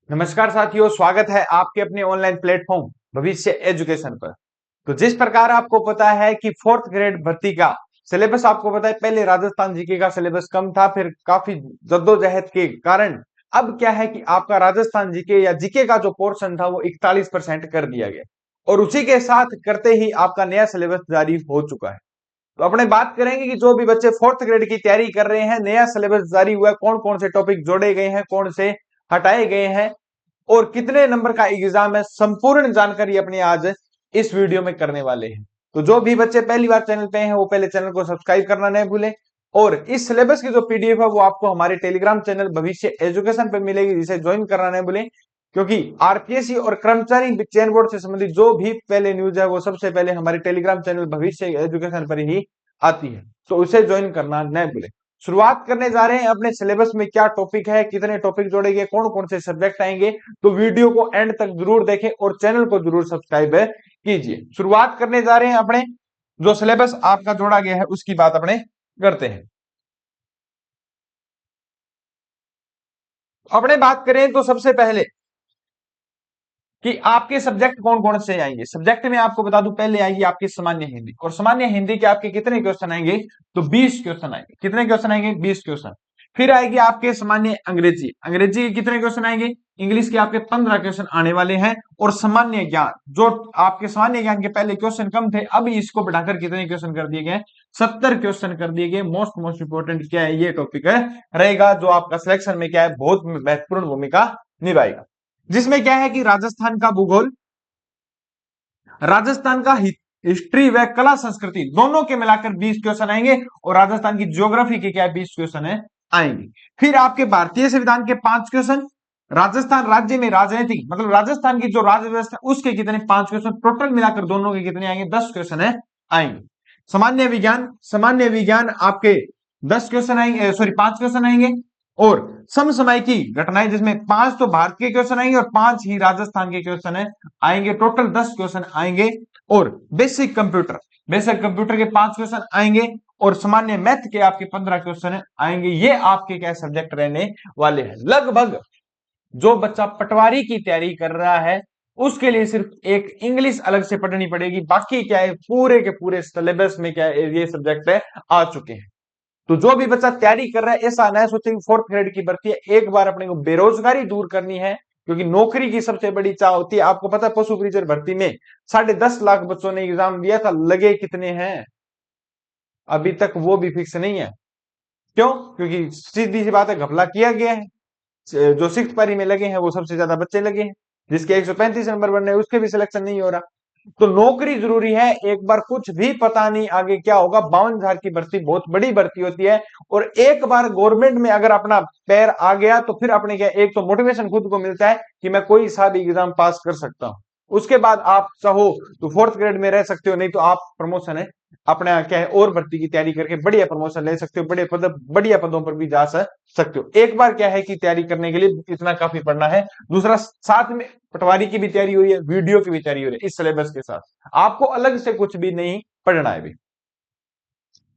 नमस्कार साथियों, स्वागत है आपके अपने ऑनलाइन प्लेटफॉर्म भविष्य एजुकेशन पर। तो जिस प्रकार आपको पता है कि फोर्थ ग्रेड भर्ती का सिलेबस आपको पता है, पहले राजस्थान जीके का सिलेबस कम था, फिर काफी जद्दोजहद के कारण अब क्या है कि आपका राजस्थान जीके या जीके का जो पोर्शन था वो 41% कर दिया गया और उसी के साथ करते ही आपका नया सिलेबस जारी हो चुका है। तो अपने बात करेंगे कि जो भी बच्चे फोर्थ ग्रेड की तैयारी कर रहे हैं, नया सिलेबस जारी हुआ है, कौन कौन से टॉपिक जोड़े गए हैं, कौन से हटाए गए हैं और कितने नंबर का एग्जाम है, संपूर्ण जानकारी अपनी आज इस वीडियो में करने वाले हैं। तो जो भी बच्चे पहली बार चैनल पे हैं वो पहले चैनल को सब्सक्राइब करना नहीं भूलें और इस सिलेबस की जो पीडीएफ है वो आपको हमारे टेलीग्राम चैनल भविष्य एजुकेशन पे मिलेगी, जिसे ज्वाइन करना नहीं भूलें, क्योंकि आरपीएससी और कर्मचारी चयन बोर्ड से संबंधित जो भी पहले न्यूज है वो सबसे पहले हमारे टेलीग्राम चैनल भविष्य एजुकेशन पर ही आती है, तो उसे ज्वाइन करना न भूलें। शुरुआत करने जा रहे हैं अपने सिलेबस में क्या टॉपिक है, कितने टॉपिक जोड़ेंगे, कौन कौन से सब्जेक्ट आएंगे, तो वीडियो को एंड तक जरूर देखें और चैनल को जरूर सब्सक्राइब कीजिए। शुरुआत करने जा रहे हैं अपने जो सिलेबस आपका जोड़ा गया है उसकी बात अपने करते हैं। अपने बात करें तो सबसे पहले कि आपके सब्जेक्ट कौन कौन से आएंगे। सब्जेक्ट में आपको बता दूं, पहले आएगी आपकी सामान्य हिंदी और सामान्य हिंदी के आपके कितने क्वेश्चन आएंगे, तो 20 क्वेश्चन आएंगे। कितने क्वेश्चन आएंगे, 20 क्वेश्चन। फिर आएगी आपके सामान्य अंग्रेजी, अंग्रेजी के कितने क्वेश्चन आएंगे, इंग्लिश के आपके 15 क्वेश्चन आने वाले हैं। और सामान्य ज्ञान, जो आपके सामान्य ज्ञान के पहले क्वेश्चन कम थे, अब इसको बढ़ाकर कितने क्वेश्चन कर दिए गए, 70 क्वेश्चन कर दिए गए। मोस्ट इंपोर्टेंट क्या है, ये टॉपिक है रहेगा जो आपका सिलेक्शन में क्या है बहुत महत्वपूर्ण भूमिका निभाएगा, जिसमें क्या है कि राजस्थान का भूगोल, राजस्थान का हिस्ट्री व कला संस्कृति दोनों के मिलाकर 20 क्वेश्चन आएंगे और राजस्थान की ज्योग्राफी के क्या 20 क्वेश्चन है आएंगे। फिर आपके भारतीय संविधान के 5 क्वेश्चन, राजस्थान राज्य में राजनीति मतलब राजस्थान की जो राज्य व्यवस्था उसके कितने 5 क्वेश्चन, टोटल मिलाकर दोनों के कितने आएंगे, 10 क्वेश्चन है आएंगे। सामान्य विज्ञान, सामान्य विज्ञान आपके 10 क्वेश्चन आएंगे, सॉरी 5 क्वेश्चन आएंगे। और समसमय की घटनाएं, जिसमें 5 तो भारत के क्वेश्चन आएंगे और 5 ही राजस्थान के क्वेश्चन है आएंगे, टोटल 10 क्वेश्चन आएंगे। और बेसिक कंप्यूटर, बेसिक कंप्यूटर के 5 क्वेश्चन आएंगे और सामान्य मैथ के आपके 15 क्वेश्चन आएंगे। ये आपके क्या सब्जेक्ट रहने वाले हैं। लगभग जो बच्चा पटवारी की तैयारी कर रहा है उसके लिए सिर्फ एक इंग्लिश अलग से पढ़नी पड़ेगी, बाकी क्या है पूरे के पूरे सिलेबस में क्या है ये सब्जेक्ट है आ चुके हैं। तो जो भी बच्चा तैयारी कर रहा है ऐसा ना सोचे कि फोर्थ ग्रेड की भर्ती है, एक बार अपने को बेरोजगारी दूर करनी है, क्योंकि नौकरी की सबसे बड़ी चाह होती है। आपको पता है पशु परिचर भर्ती में 10.5 लाख बच्चों ने एग्जाम दिया था, लगे कितने हैं अभी तक वो भी फिक्स नहीं है। क्यों? क्योंकि सीधी सी बात है, घपला किया गया है। जो सिक्स पारी में लगे हैं वो सबसे ज्यादा बच्चे लगे हैं, जिसके 135 नंबर बनने उसके भी सिलेक्शन नहीं हो रहा। तो नौकरी जरूरी है, एक बार कुछ भी पता नहीं आगे क्या होगा। 52,000 की भर्ती बहुत बड़ी भर्ती होती है और एक बार गवर्नमेंट में अगर अपना पैर आ गया तो फिर अपने क्या, एक तो मोटिवेशन खुद को मिलता है कि मैं कोई सा भी एग्जाम पास कर सकता हूं। उसके बाद आप चाहो तो फोर्थ ग्रेड में रह सकते हो, नहीं तो आप प्रमोशन है अपना क्या है और भर्ती की तैयारी करके बढ़िया प्रमोशन ले सकते हो, बड़े पद बढ़िया पदों पर भी जा सकते हो। एक बार क्या है कि तैयारी करने के लिए इतना काफी पढ़ना है। दूसरा, साथ में पटवारी की भी तैयारी हो रही है, वीडियो की भी तैयारी हो रही है, इस सिलेबस के साथ आपको अलग से कुछ भी नहीं पढ़ना है भी।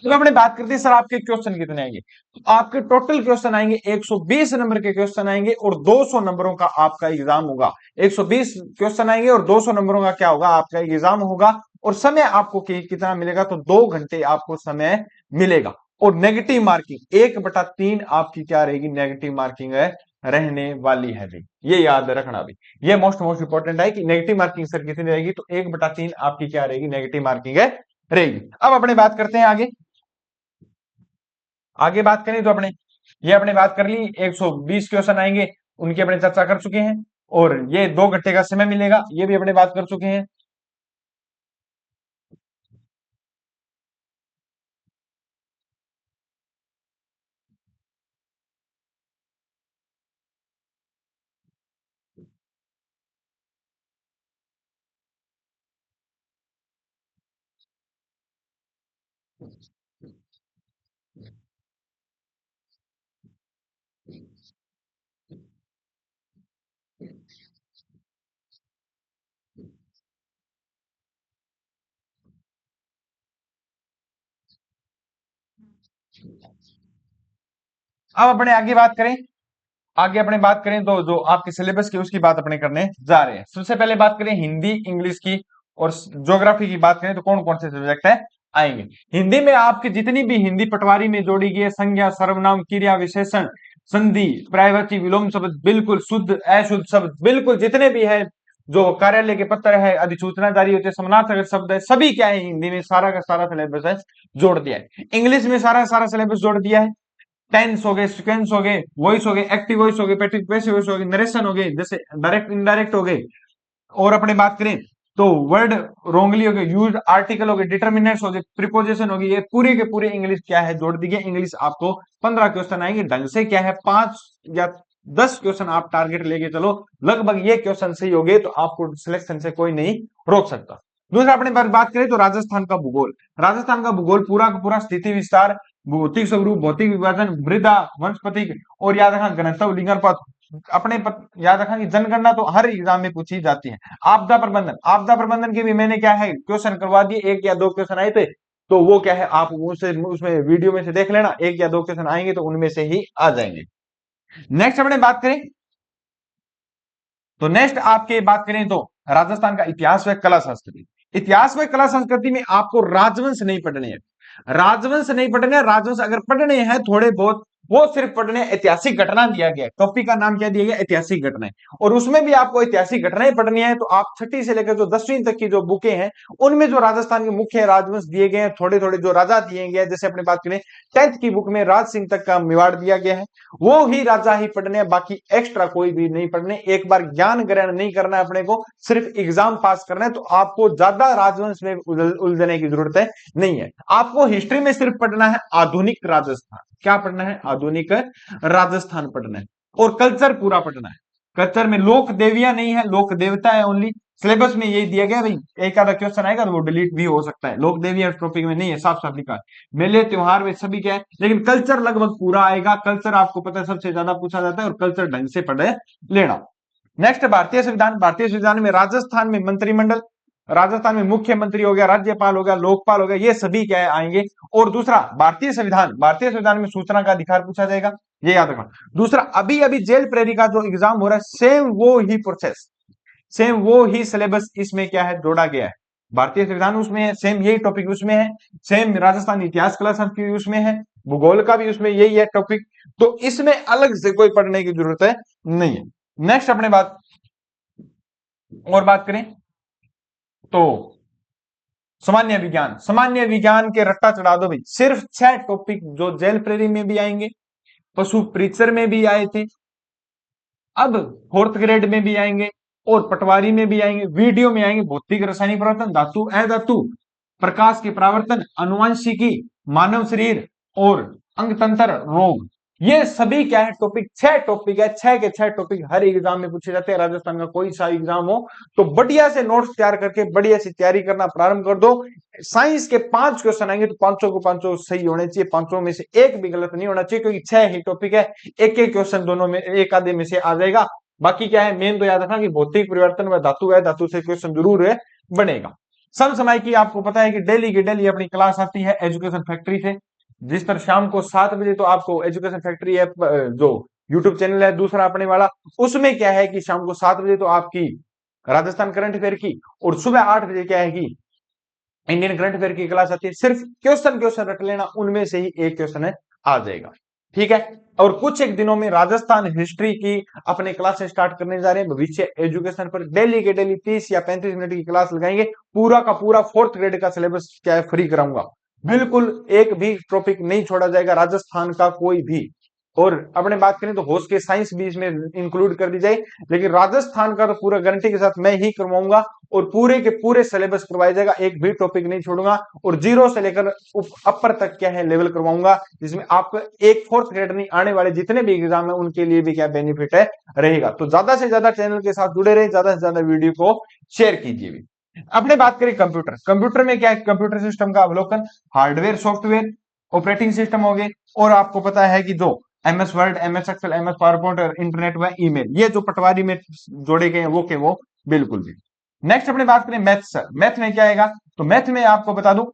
तो अपने बात करते हैं सर आपके क्वेश्चन कितने आएंगे, तो आपके टोटल क्वेश्चन आएंगे 120 नंबर के क्वेश्चन आएंगे और 200 नंबरों का आपका एग्जाम होगा। 120 क्वेश्चन आएंगे और 200 नंबरों का क्या होगा, आपका एग्जाम होगा। और समय आपको कितना मिलेगा, तो 2 घंटे आपको समय मिलेगा। और नेगेटिव मार्किंग 1/3 आपकी क्या रहेगी, नेगेटिव मार्किंग है रहने वाली है भी, ये याद रखना भी। ये मोस्ट इंपोर्टेंट है कि नेगेटिव मार्किंग सर कितनी रहेगी, तो 1/3 आपकी क्या रहेगी, नेगेटिव मार्किंग है रहेगी। अब अपने बात करते हैं आगे। आगे बात करें तो अपने ये अपने बात कर ली, 120 क्वेश्चन आएंगे उनकी अपने चर्चा कर चुके हैं और ये 2 घंटे का समय मिलेगा, ये भी अपने बात कर चुके हैं। अब अपने आगे बात करें आगे अपने बात करें तो जो आपके सिलेबस की उसकी बात अपने करने जा रहे हैं। सबसे पहले बात करें हिंदी इंग्लिश की और ज्योग्राफी की बात करें तो कौन कौन से सब्जेक्ट है आएंगे। हिंदी में आपकी जितनी भी हिंदी पटवारी में जोड़ी गई है, संज्ञा सर्वनाम क्रिया विशेषण संधि प्रायवाची विलोम शब्द बिल्कुल शुद्ध अशुद्ध शब्द बिल्कुल जितने भी है, जो कार्यालय के पत्र है, अधिसूचना जारी होती है, समानार्थक शब्द है, सभी क्या है हिंदी में सारा का सारा सिलेबस है जोड़ दिया है। इंग्लिश में सारा सारा सिलेबस जोड़ दिया है। टेंस हो गए, सिक्वेंस हो गए, वॉइस हो गए, एक्टिव वॉइस हो गए, पैसिव वॉइस हो गए, नरेशन हो गए, जैसे डायरेक्ट इनडायरेक्ट हो गए। और अपने बात करें तो वर्ड रोंगली हो गए, यूज आर्टिकल हो गए, डिटर्मिनेंट्स हो गए, प्रीपोजिशन हो गई, ये पूरे के पूरे इंग्लिश क्या है जोड़ दी गई। इंग्लिश आपको 15 क्वेश्चन आएंगे ढंग से, क्या है 5 या 10 क्वेश्चन आप टारगेट लेके चलो, लगभग ये क्वेश्चन सही हो गए तो आपको सिलेक्शन से कोई नहीं रोक सकता। दूसरा अपने बात करें तो राजस्थान का भूगोल, राजस्थान का भूगोल पूरा का पूरा स्थिति विस्तार, भौतिक स्वरूप, भौतिक विभाजन, मृदा, वनस्पति और याद रखना घनत्व, लिंगानुपात। अपने याद रखना कि जनगणना तो हर एग्जाम में पूछी जाती है। आपदा प्रबंधन, आपदा प्रबंधन के भी मैंने क्या है क्वेश्चन करवा दिए, 1 या 2 क्वेश्चन आए थे तो वो क्या है आप उसे उसमें वीडियो में से देख लेना, 1 या 2 क्वेश्चन आएंगे तो उनमें से ही आ जाएंगे। नेक्स्ट अपने बात करें तो नेक्स्ट आपके बात करें तो राजस्थान का इतिहास व कला संस्कृति। इतिहास व कला संस्कृति में आपको राजवंश नहीं पढ़ने हैं, राजवंश नहीं पढ़ने, राजवंश अगर पढ़ने हैं थोड़े बहुत वो सिर्फ पढ़ने, ऐतिहासिक घटना दिया गया, टॉपिक का नाम क्या दिया गया ऐतिहासिक घटनाएं, और उसमें भी आपको ऐतिहासिक घटनाएं पढ़नी है तो आप छठी से लेकर जो 10वीं तक की जो बुकें हैं उनमें जो राजस्थान के मुख्य राजवंश दिए गए हैं, थोड़े थोड़े जो राजा दिए गए हैं, जैसे अपने बात करें 10th की बुक में राज सिंह तक का मेवाड़ दिया गया है, वो ही राजा ही पढ़ने, बाकी एक्स्ट्रा कोई भी नहीं पढ़ने। एक बार ज्ञान ग्रहण नहीं करना है अपने को, सिर्फ एग्जाम पास करना है, तो आपको ज्यादा राजवंश में उलझने की जरूरत है नहीं है। आपको हिस्ट्री में सिर्फ पढ़ना है आधुनिक राजस्थान, क्या पढ़ना है आधुनिक राजस्थान पढ़ना है, और कल्चर पूरा पढ़ना है। कल्चर में लोक देवियां नहीं है, लोक देवता है ओनली। सिलेबस में यही दिया गया भाई, एक आधा क्वेश्चन आएगा तो वो डिलीट भी हो सकता है, लोक देवियां टॉपिक में नहीं है, साफ साफ लिखा है। मेले त्योहार में सभी क्या है, लेकिन कल्चर लगभग पूरा आएगा। कल्चर आपको पता है सबसे ज्यादा पूछा जाता है, और कल्चर ढंग से पढ़े लेना। नेक्स्ट भारतीय संविधान, भारतीय संविधान में राजस्थान में मंत्रिमंडल, राजस्थान में मुख्यमंत्री हो गया, राज्यपाल हो गया, लोकपाल हो गया, ये सभी क्या है आएंगे। और दूसरा भारतीय संविधान, भारतीय संविधान में सूचना का अधिकार पूछा जाएगा, ये याद रखना। दूसरा अभी अभी जेल प्रेरी का जो एग्जाम हो रहा है सेम वो ही प्रोसेस, सेम वो ही सिलेबस इसमें क्या है जोड़ा गया है। भारतीय संविधान उसमें है, सेम यही टॉपिक उसमें है, सेम राजस्थान इतिहास कला संस्कृति उसमें है, भूगोल का भी उसमें यही है टॉपिक, तो इसमें अलग से कोई पढ़ने की जरूरत है नहीं है। नेक्स्ट अपने बात और बात करें तो सामान्य विज्ञान, सामान्य विज्ञान के रट्टा चढ़ा दो भाई, सिर्फ 6 टॉपिक जो जेल प्रेरी में भी आएंगे, पशु परीक्षर में भी आए थे, अब 4th ग्रेड में भी आएंगे, और पटवारी में भी आएंगे, वीडियो में आएंगे, भौतिक रासायनिक परिवर्तन, धातु अधातु, प्रकाश के परावर्तन, अनुवांशिकी, मानव शरीर और अंगतंत्र रोग, ये सभी क्या है टॉपिक, 6 टॉपिक है, 6 के 6 टॉपिक हर एग्जाम में पूछे जाते हैं। राजस्थान का कोई सा एग्जाम हो तो बढ़िया से नोट्स तैयार करके बढ़िया से तैयारी करना प्रारंभ कर दो। साइंस के 5 क्वेश्चन आएंगे तो 500 को 500 सही होने चाहिए, 500 में से एक भी गलत नहीं होना चाहिए, क्योंकि 6 ही टॉपिक है, एक एक क्वेश्चन दोनों में एक आधे में से आ जाएगा। बाकी क्या है मेन तो याद रखना कि भौतिक परिवर्तन व धातु है, धातु से क्वेश्चन जरूर है बनेगा। सम समय की आपको पता है कि डेली की डेली अपनी क्लास आती है एजुकेशन फैक्ट्री से, जिस तरह शाम को 7 बजे तो आपको एजुकेशन फैक्ट्री ऐप जो यूट्यूब चैनल है दूसरा अपने वाला, उसमें क्या है कि शाम को 7 बजे तो आपकी राजस्थान करंट अफेयर की, और सुबह 8 बजे क्या है कि इंडियन करंट अफेयर की क्लास आती है। सिर्फ क्वेश्चन क्वेश्चन रट लेना, उनमें से ही एक क्वेश्चन है आ जाएगा, ठीक है। और कुछ एक दिनों में राजस्थान हिस्ट्री की अपने क्लासेस स्टार्ट करने जा रहे हैं भविष्य एजुकेशन पर, डेली के डेली 30 या 35 मिनट की क्लास लगाएंगे, पूरा का पूरा 4th ग्रेड का सिलेबस क्या है फ्री कराऊंगा, बिल्कुल एक भी टॉपिक नहीं छोड़ा जाएगा राजस्थान का कोई भी। और अपने बात करें तो होश के साइंस भी इसमें इंक्लूड कर दी जाए, लेकिन राजस्थान का तो पूरा गारंटी के साथ मैं ही करवाऊंगा, और पूरे के पूरे सिलेबस करवाया जाएगा, एक भी टॉपिक नहीं छोड़ूंगा, और 0 से लेकर अपर तक क्या है लेवल करवाऊंगा, जिसमें आपको एक 4th ग्रेड नहीं आने वाले जितने भी एग्जाम है उनके लिए भी क्या बेनिफिट है रहेगा। तो ज्यादा से ज्यादा चैनल के साथ जुड़े रहे, ज्यादा से ज्यादा वीडियो को शेयर कीजिए भी। अपने बात करें कंप्यूटर, कंप्यूटर में क्या है कंप्यूटर सिस्टम का अवलोकन, हार्डवेयर सॉफ्टवेयर ऑपरेटिंग सिस्टम हो गए, और आपको पता है कि जो MS Word, MS Excel, MS PowerPoint और इंटरनेट व ईमेल, ये जो पटवारी में जोड़े गए हैं वो के वो बिल्कुल भी। नेक्स्ट अपने बात करें मैथ सर, मैथ में क्या आएगा तो मैथ में आपको बता दूं,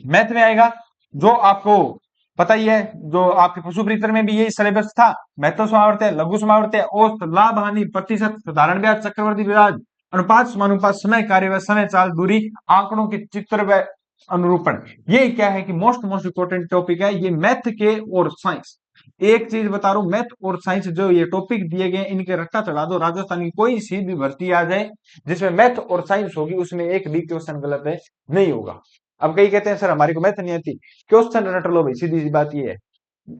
मैथ में आएगा जो आपको पता ही है, जो आपके पशु प्रीतर में भी यही सिलेबस था। महत्व समावर्त्य, लघु समावर्त्य, औसत, लाभ, हानि, प्रतिशत, साधारण ब्याज, चक्रवर्ती ब्याज, अनुपात, समानुपात, समय, कार्य व समय, चाल, दूरी, आंकड़ों के चित्र व अनुरूपण। ये क्या है कि मोस्ट इंपोर्टेंट टॉपिक है ये मैथ के और साइंस। एक चीज बता रहा हूं, मैथ और साइंस जो ये टॉपिक दिए गए इनके रट्टा चढ़ा दो, राजस्थान की कोई सी भी भर्ती आ जाए जिसमें मैथ और साइंस होगी उसमें एक भी क्वेश्चन गलत है नहीं होगा। अब कई कहते हैं सर हमारी को मैथ नहीं आती, क्वेश्चन रट लो भाई, सीधी सी बात ये है,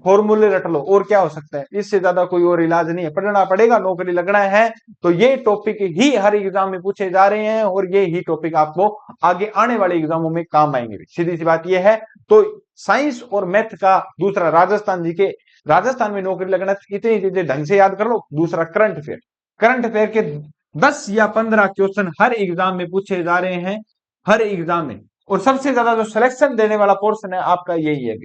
फॉर्मूले रट लो, और क्या हो सकता है, इससे ज्यादा कोई और इलाज नहीं है। पढ़ना पड़ेगा, नौकरी लगना है तो ये टॉपिक ही हर एग्जाम में पूछे जा रहे हैं और ये ही टॉपिक आपको आगे आने वाले एग्जामों में काम आएंगे, सीधी सी बात ये है। तो साइंस और मैथ का दूसरा, राजस्थान में नौकरी लगना, इतनी चीजें ढंग से याद कर लो। दूसरा करंट अफेयर के 10 या 15 क्वेश्चन हर एग्जाम में पूछे जा रहे हैं, हर एग्जाम में। और सबसे ज्यादा जो सिलेक्शन देने वाला पोर्शन है आपका यही है।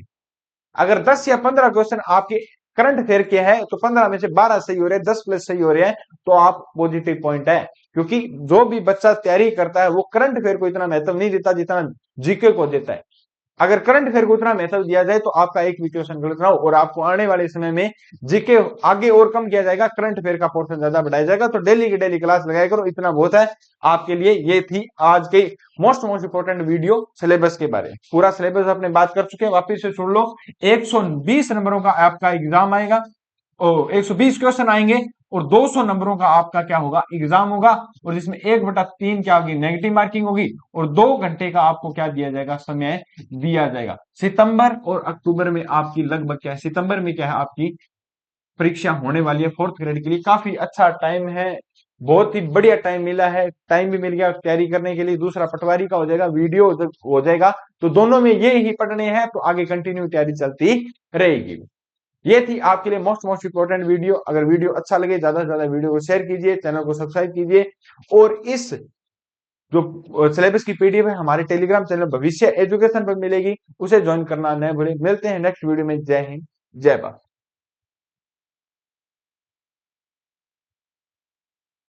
अगर 10 या 15 क्वेश्चन आपके करंट अफेयर के हैं तो 15 में से 12 सही हो रहे हैं, 10 प्लस सही हो रहे हैं, तो आप पॉजिटिव पॉइंट है। क्योंकि जो भी बच्चा तैयारी करता है वो करंट अफेयर को इतना महत्व नहीं देता जितना जीके को देता है। अगर करंट अफेयर को उतना महत्व दिया जाए तो आपका एक भी क्वेश्चन गलत ना हो और आपको आने वाले समय में जीके आगे और कम किया जाएगा, करंट अफेयर का पोर्शन ज्यादा बढ़ाया जाएगा। तो डेली की डेली क्लास लगाया करो, इतना बहुत है आपके लिए। ये थी आज के मोस्ट इंपोर्टेंट वीडियो सिलेबस के बारे में। पूरा सिलेबस अपने बात कर चुके हैं, वापिस से सुन लो। 120 नंबरों का आपका एग्जाम आएगा और 120 क्वेश्चन आएंगे और 200 नंबरों का आपका क्या होगा, एग्जाम होगा। और जिसमें 1/3 क्या होगी, नेगेटिव मार्किंग होगी। और 2 घंटे का आपको क्या दिया जाएगा, समय दिया जाएगा। सितंबर और अक्टूबर में आपकी लगभग क्या है, सितंबर में क्या है आपकी परीक्षा होने वाली है 4th ग्रेड के लिए। काफी अच्छा टाइम है, बहुत ही बढ़िया टाइम मिला है, टाइम भी मिल गया तैयारी करने के लिए। दूसरा पटवारी का हो जाएगा, वीडियो जब हो जाएगा तो दोनों में ये ही पढ़ने हैं, तो आगे कंटिन्यू तैयारी चलती रहेगी। ये थी आपके लिए मोस्ट इंपोर्टेंट वीडियो। अगर वीडियो अच्छा लगे ज्यादा से ज्यादा वीडियो को शेयर कीजिए, चैनल को सब्सक्राइब कीजिए। और इस जो सिलेबस की पीडीएफ है हमारे टेलीग्राम चैनल भविष्य एजुकेशन पर मिलेगी, उसे ज्वाइन करना न भूलें। मिलते हैं नेक्स्ट वीडियो में। जय हिंद, जय भारत।